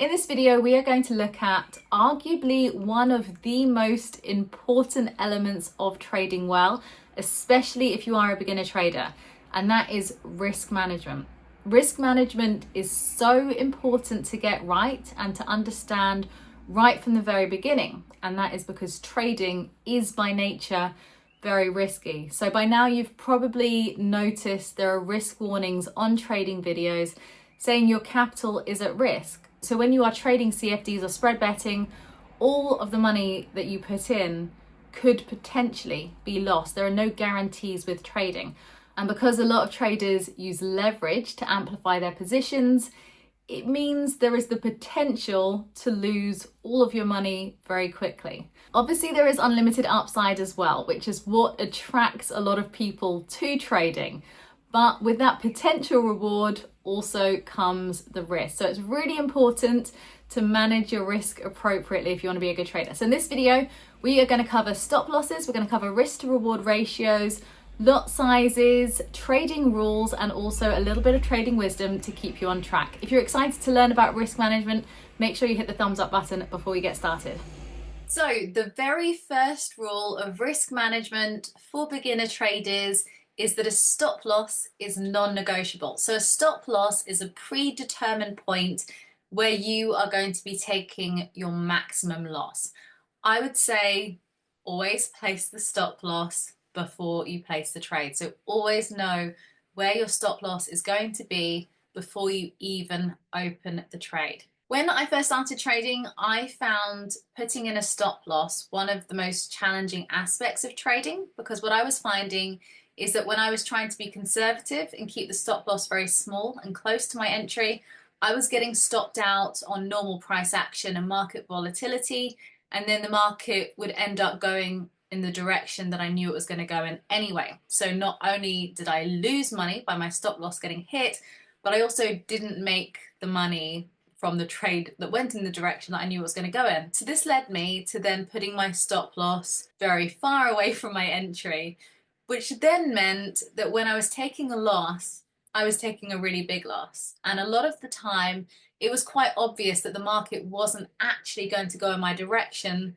In this video, we are going to look at arguably one of the most important elements of trading well, especially if you are a beginner trader, and that is risk management. Risk management is so important to get right and to understand right from the very beginning, and that is because trading is by nature very risky. So by now you've probably noticed there are risk warnings on trading videos saying your capital is at risk. So when you are trading CFDs or spread betting, all of the money that you put in could potentially be lost. There are no guarantees with trading. And because a lot of traders use leverage to amplify their positions, it means there is the potential to lose all of your money very quickly. Obviously, there is unlimited upside as well, which is what attracts a lot of people to trading. But with that potential reward also comes the risk. So it's really important to manage your risk appropriately if you want to be a good trader. So in this video, we are going to cover stop losses, we're going to cover risk to reward ratios, lot sizes, trading rules, and also a little bit of trading wisdom to keep you on track. If you're excited to learn about risk management, make sure you hit the thumbs up button before we get started. So the very first rule of risk management for beginner traders is that a stop loss is non-negotiable. So a stop loss is a predetermined point where you are going to be taking your maximum loss. I would say always place the stop loss before you place the trade. So always know where your stop loss is going to be before you even open the trade. When I first started trading, I found putting in a stop loss one of the most challenging aspects of trading, because what I was finding is that when I was trying to be conservative and keep the stop loss very small and close to my entry, I was getting stopped out on normal price action and market volatility, and then the market would end up going in the direction that I knew it was going to go in anyway. So not only did I lose money by my stop loss getting hit, but I also didn't make the money from the trade that went in the direction that I knew it was going to go in. So this led me to then putting my stop loss very far away from my entry, which then meant that when I was taking a loss, I was taking a really big loss. And a lot of the time, it was quite obvious that the market wasn't actually going to go in my direction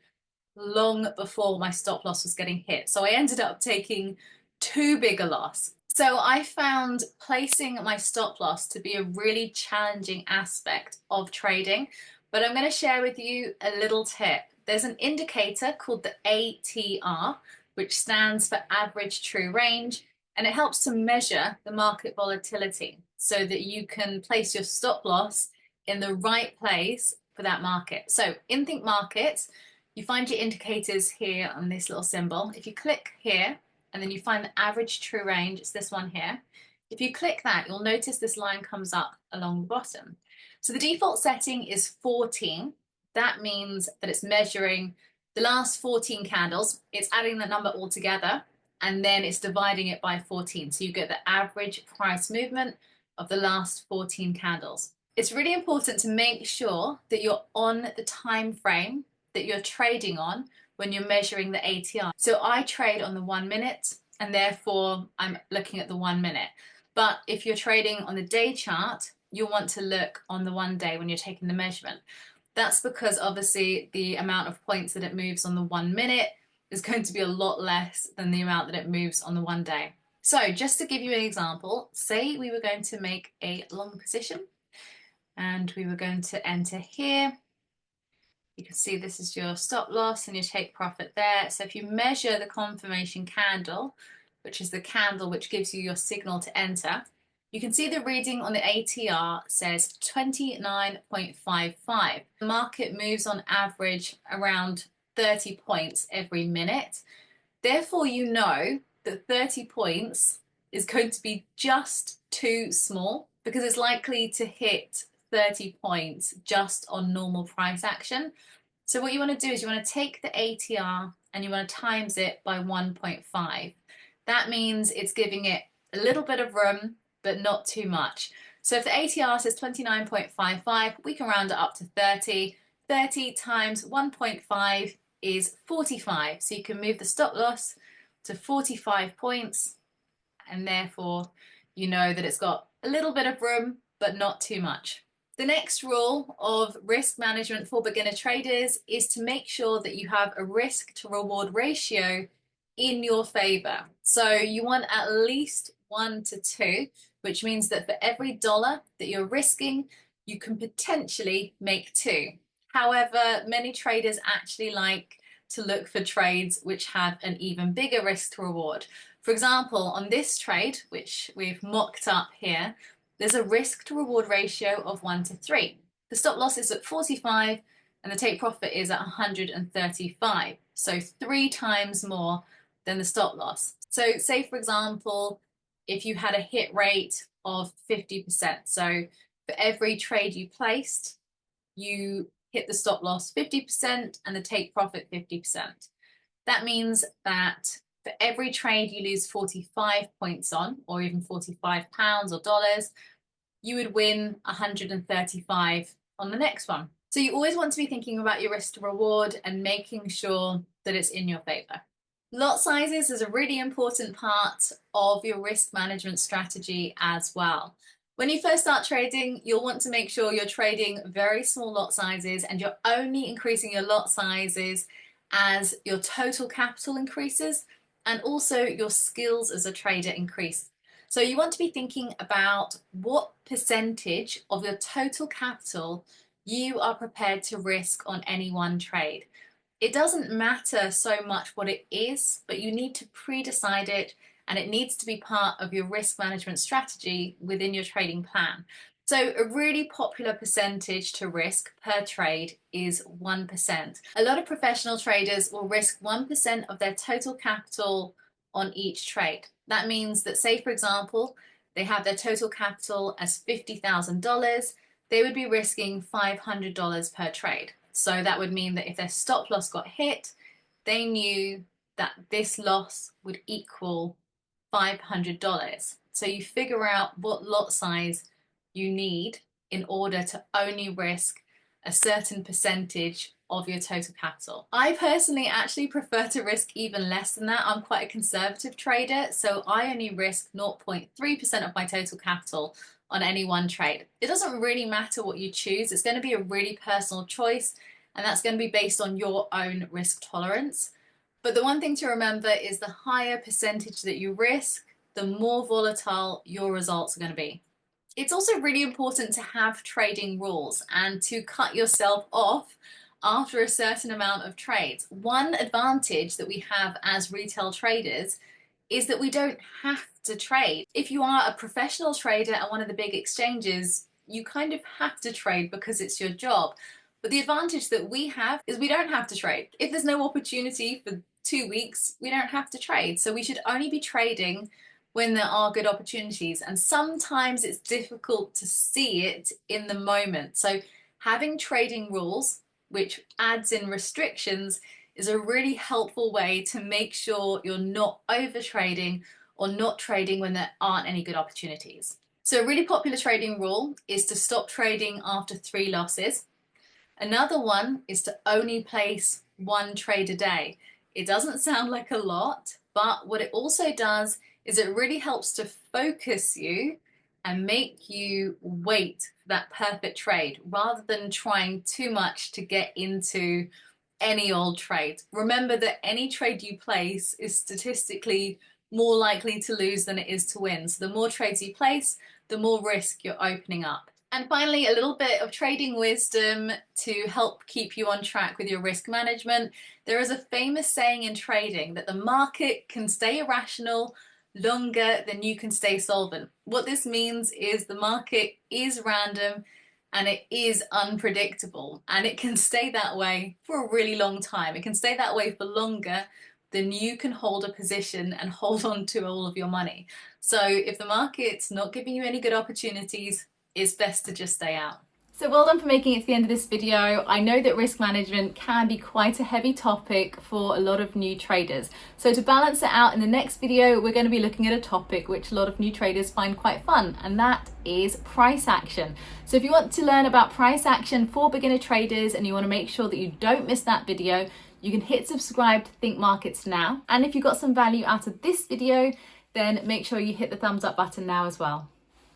long before my stop loss was getting hit. So I ended up taking too big a loss. So I found placing my stop loss to be a really challenging aspect of trading, but I'm going to share with you a little tip. There's an indicator called the ATR, which stands for average true range, and it helps to measure the market volatility so that you can place your stop loss in the right place for that market. So in Thinkmarkets, you find your indicators here on this little symbol. If you click here and then you find the average true range, it's this one here. If you click that, you'll notice this line comes up along the bottom. So the default setting is 14. That means that it's measuring the last 14 candles. It's adding the number all together and then it's dividing it by 14. So you get the average price movement of the last 14 candles. It's really important to make sure that you're on the time frame that you're trading on when you're measuring the ATR. So I trade on the 1 minute and therefore I'm looking at the 1 minute. But if you're trading on the day chart, you'll want to look on the 1 day when you're taking the measurement. That's because obviously the amount of points that it moves on the 1 minute is going to be a lot less than the amount that it moves on the 1 day. So just to give you an example, say we were going to make a long position and we were going to enter here. You can see this is your stop loss and your take profit there. So if you measure the confirmation candle, which is the candle which gives you your signal to enter, you can see the reading on the ATR says 29.55. The market moves on average around 30 points every minute. Therefore, you know that 30 points is going to be just too small because it's likely to hit 30 points just on normal price action. So what you want to do is you want to take the ATR and you want to times it by 1.5. That means it's giving it a little bit of room, but not too much. So if the ATR says 29.55, we can round it up to 30. 30 times 1.5 is 45. So you can move the stop loss to 45 points, and therefore you know that it's got a little bit of room, but not too much. The next rule of risk management for beginner traders is to make sure that you have a risk to reward ratio in your favor. So you want at least 1 to 2, which means that for every dollar that you're risking, you can potentially make 2. However, many traders actually like to look for trades which have an even bigger risk to reward. For example, on this trade, which we've mocked up here, there's a risk to reward ratio of 1 to 3. The stop loss is at 45 and the take profit is at 135. So 3 times more than the stop loss. So say for example, if you had a hit rate of 50%. So for every trade you placed, you hit the stop loss 50% and the take profit 50%. That means that for every trade you lose 45 points on, or even 45 pounds or dollars, you would win 135 on the next one. So you always want to be thinking about your risk to reward and making sure that it's in your favor. Lot sizes is a really important part of your risk management strategy as well. When you first start trading, you'll want to make sure you're trading very small lot sizes and you're only increasing your lot sizes as your total capital increases and also your skills as a trader increase. So you want to be thinking about what percentage of your total capital you are prepared to risk on any one trade. It doesn't matter so much what it is, but you need to pre-decide it and it needs to be part of your risk management strategy within your trading plan. So a really popular percentage to risk per trade is 1%. A lot of professional traders will risk 1% of their total capital on each trade. That means that, say for example, they have their total capital as $50,000, they would be risking $500 per trade. So that would mean that if their stop loss got hit, they knew that this loss would equal $500. So you figure out what lot size you need in order to only risk a certain percentage of your total capital. I personally actually prefer to risk even less than that. I'm quite a conservative trader, so I only risk 0.3% of my total capital on any one trade. It doesn't really matter what you choose. It's going to be a really personal choice, and that's going to be based on your own risk tolerance. But the one thing to remember is the higher percentage that you risk, the more volatile your results are going to be. It's also really important to have trading rules and to cut yourself off after a certain amount of trades. One advantage that we have as retail traders is that we don't have to trade. If you are a professional trader at one of the big exchanges, you kind of have to trade because it's your job. But the advantage that we have is we don't have to trade. If there's no opportunity for 2 weeks, we don't have to trade. So we should only be trading when there are good opportunities. And sometimes it's difficult to see it in the moment. So having trading rules, which adds in restrictions, is a really helpful way to make sure you're not over trading or not trading when there aren't any good opportunities. So a really popular trading rule is to stop trading after 3 losses. Another one is to only place 1 trade a day. It doesn't sound like a lot, but what it also does is it really helps to focus you and make you wait for that perfect trade rather than trying too much to get into any old trade. Remember that any trade you place is statistically more likely to lose than it is to win. So the more trades you place, the more risk you're opening up. And finally, a little bit of trading wisdom to help keep you on track with your risk management. There is a famous saying in trading that the market can stay irrational longer than you can stay solvent. What this means is the market is random and it is unpredictable, and it can stay that way for a really long time. It can stay that way for longer than you can hold a position and hold on to all of your money. So if the market's not giving you any good opportunities, it's best to just stay out. So well done for making it to the end of this video. I know that risk management can be quite a heavy topic for a lot of new traders. So to balance it out, in the next video, we're going to be looking at a topic which a lot of new traders find quite fun, and that is price action. So if you want to learn about price action for beginner traders and you want to make sure that you don't miss that video, you can hit subscribe to Thinkmarkets now. And if you got some value out of this video, then make sure you hit the thumbs up button now as well.